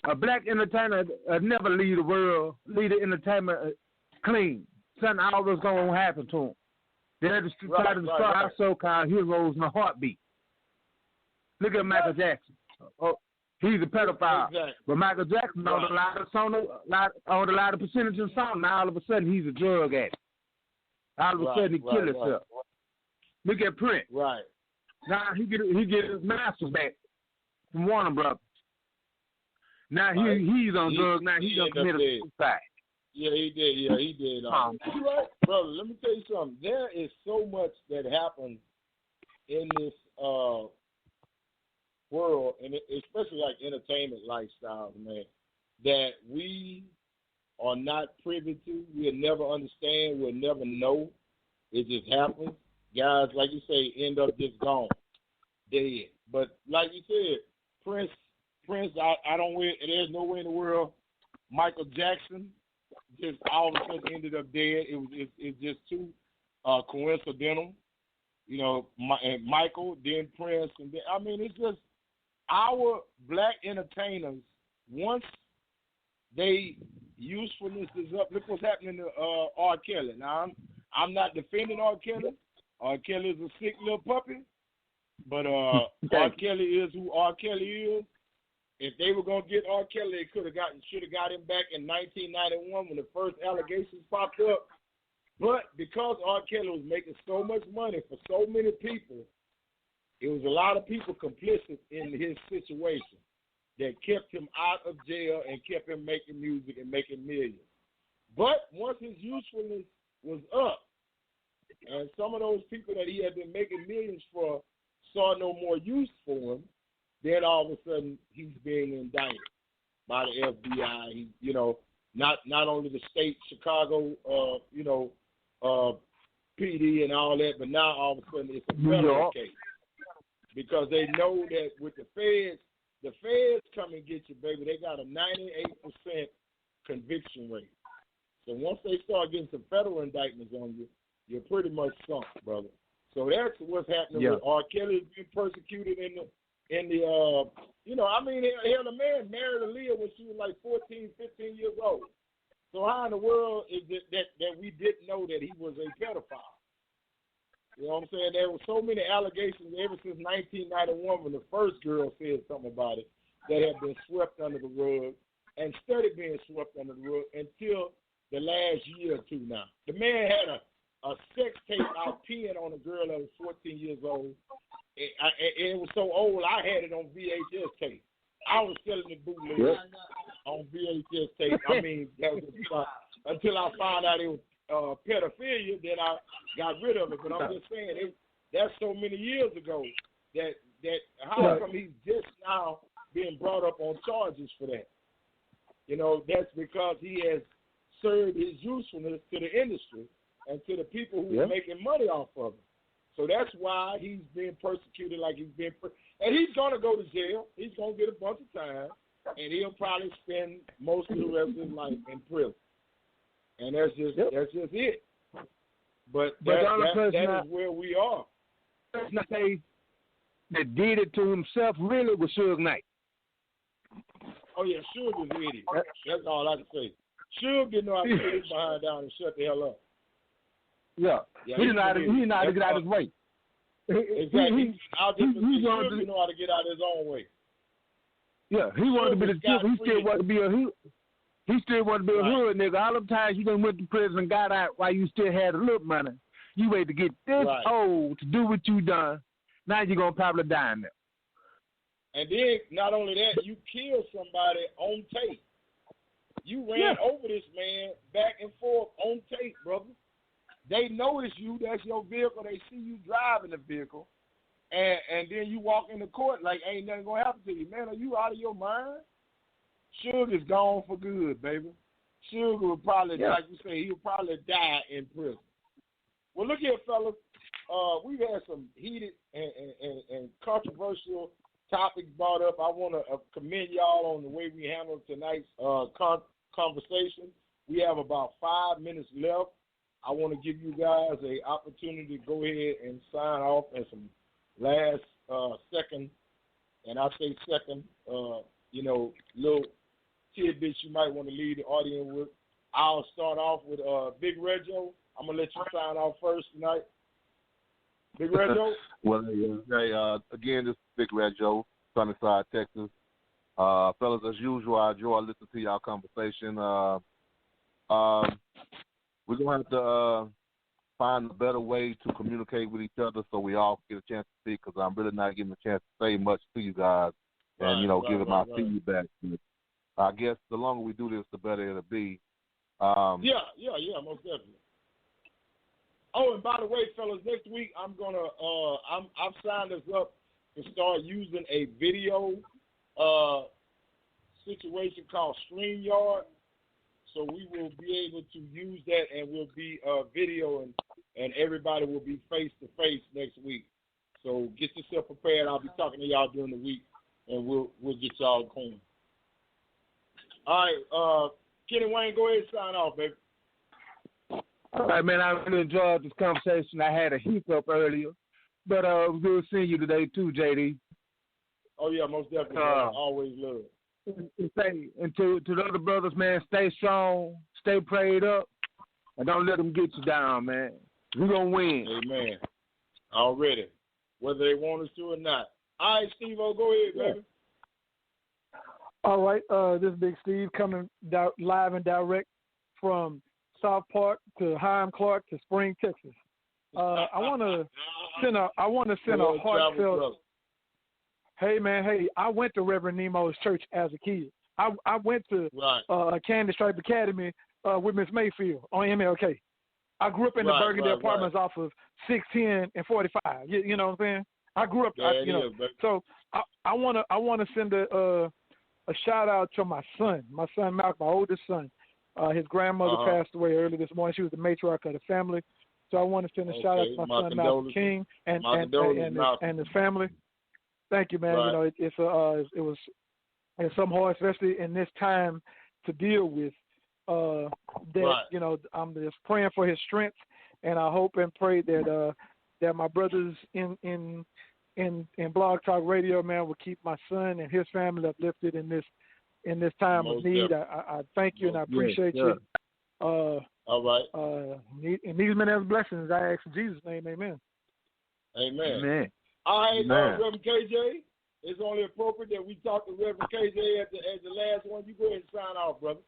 A black entertainer never leave the entertainment clean. Something always gonna happen to him. They had to try to destroy our so-called heroes in a heartbeat. Look at Michael Jackson. Oh, he's a pedophile. Exactly. But Michael Jackson owned a lot of percentage of songs. Now all of a sudden he's a drug addict. All of a sudden he killed himself. Look at Prince. Right. Now he get his masters back from Warner Brothers. Now he's on drugs. Now he's gonna commit a suicide. Yeah, he did. Yeah, he did. You right, brother. Let me tell you something. There is so much that happens in this world, and especially like entertainment lifestyles, man, that we are not privy to. We'll never understand. We'll never know. It just happens. Guys, like you say, end up just gone, dead. But like you said, Prince, I don't win. There's no way in the world. Michael Jackson just all of a sudden ended up dead. It's just too coincidental. You know, Michael, then Prince, and then, I mean, it's just our black entertainers. Once they usefulness is up, look what's happening to R. Kelly. Now, I'm not defending R. Kelly. R. Kelly is a sick little puppy, but R. Kelly is who R. Kelly is. If they were gonna get R. Kelly, they should have got him back in 1991 when the first allegations popped up. But because R. Kelly was making so much money for so many people, it was a lot of people complicit in his situation that kept him out of jail and kept him making music and making millions. But once his usefulness was up, and some of those people that he had been making millions for saw no more use for him, then all of a sudden he's being indicted by the FBI. He, you know, not only the state, Chicago, PD and all that, but now all of a sudden it's a federal case because they know that with the feds come and get you, baby. They got a 98% conviction rate. So once they start getting some federal indictments on you, you're pretty much sunk, brother. So that's what's happening with R. Kelly being persecuted in the I mean, hell, the man married Aaliyah when she was like 14, 15 years old. So how in the world is it that we didn't know that he was a pedophile? You know what I'm saying? There were so many allegations ever since 1991 when the first girl said something about it that have been swept under the rug and started being swept under the rug until the last year or two now. The man had a sex tape out peeing on a girl that was 14 years old. It was so old, I had it on VHS tape. I was selling the bootleg on VHS tape. I mean, that was until I found out it was pedophilia, then I got rid of it. But I'm just saying, that's so many years ago that how come he's just now being brought up on charges for that? You know, that's because he has served his usefulness to the industry and to the people who are making money off of it. So that's why he's being persecuted like he's been and he's going to go to jail. He's going to get a bunch of time, and he'll probably spend most of the rest of his life in prison. And that's just it. But that is where we are. The person that did it to himself really was Suge Knight. Oh, yeah, Suge was an idiot. That's all I can say. Suge didn't know how to put his behind down and shut the hell up. Yeah, he didn't know how to get out of his way. Exactly. He didn't know how to get out of his own way. Yeah, he wanted to be the tip. He still wanted to be a hood. He still wanted to be a hood nigga. All them times you done went to prison and got out while you still had a little money. You wait to get this old to do what you done. Now you're gonna probably die in there. And then not only that, you killed somebody on tape. You ran over this man back and forth on tape, brother. they notice you, that's your vehicle, they see you driving the vehicle, and then you walk in the court like ain't nothing going to happen to you. Man, are you out of your mind? Sugar's gone for good, baby. Sugar will probably, like you say, he'll probably die in prison. Well, look here, fellas. We've had some heated and controversial topics brought up. I want to commend y'all on the way we handled tonight's conversation. We have about 5 minutes left. I want to give you guys an opportunity to go ahead and sign off and some last second, and I say second, little tidbits you might want to leave the audience with. I'll start off with Big Reggio. I'm going to let you sign off first tonight. Big Reggio? Well, again, this is Big Reggio, Sunnyside, Texas. Fellas, as usual, I enjoy listening to y'all conversation. We're going to have to find a better way to communicate with each other so we all get a chance to speak, because I'm really not getting a chance to say much to you guys and, giving my feedback. I guess the longer we do this, the better it'll be. Yeah, most definitely. Oh, and by the way, fellas, next week I've signed us up to start using a video situation called StreamYard. So we will be able to use that, and we'll be video, and everybody will be face to face next week. So get yourself prepared. I'll be talking to y'all during the week, and we'll get y'all going. All right, Kenny Wayne, go ahead and sign off, baby. All right, man. I really enjoyed this conversation. I had a hiccup earlier, but it was good seeing you today too, JD. Oh yeah, most definitely. Always love. And to the other brothers, man, stay strong, stay prayed up, and don't let them get you down, man. We're going to win. Amen. Already, whether they want us to or not. All right, Steve-O, go ahead, baby. All right, this is Big Steve coming live and direct from South Park to Hiram Clark to Spring, Texas. I want to send a heartfelt. Hey, man, I went to Reverend Nemo's church as a kid. I went to Candy Stripe Academy with Miss Mayfield on MLK. I grew up in the Burgundy Apartments off of 610 and 45. You know what I'm saying? I grew up, so I want to send a shout out to my son Malcolm, my oldest son. His grandmother passed away early this morning. She was the matriarch of the family. So I want to send a shout out to my son Malcolm King and his family. Thank you, man. Right. It's some hard, especially in this time, to deal with. I'm just praying for his strength, and I hope and pray that my brothers in Blog Talk Radio, man, will keep my son and his family uplifted in this time of need. I thank you and I appreciate you. All right. And these men have blessings. I ask in Jesus' name, amen. Amen. All right, Reverend KJ, it's only appropriate that we talk to Reverend KJ as the last one. You go ahead and sign off, brother.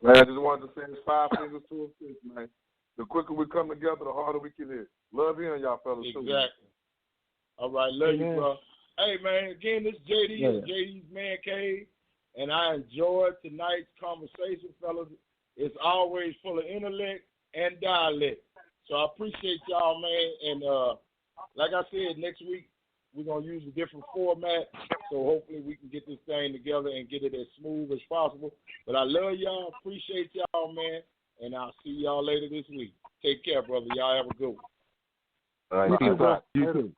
Man, I just wanted to say it's 5 fingers to a fist, man. The quicker we come together, the harder we can hit. Love hearing y'all fellas too. Exactly. All right, love you, bro. Hey, man, again, this is JD, JD's Mancave, and I enjoyed tonight's conversation, fellas. It's always full of intellect and dialect. So I appreciate y'all, man, and like I said, next week we're going to use a different format, so hopefully we can get this thing together and get it as smooth as possible. But I love y'all, appreciate y'all, man, and I'll see y'all later this week. Take care, brother. Y'all have a good one. All right, you too.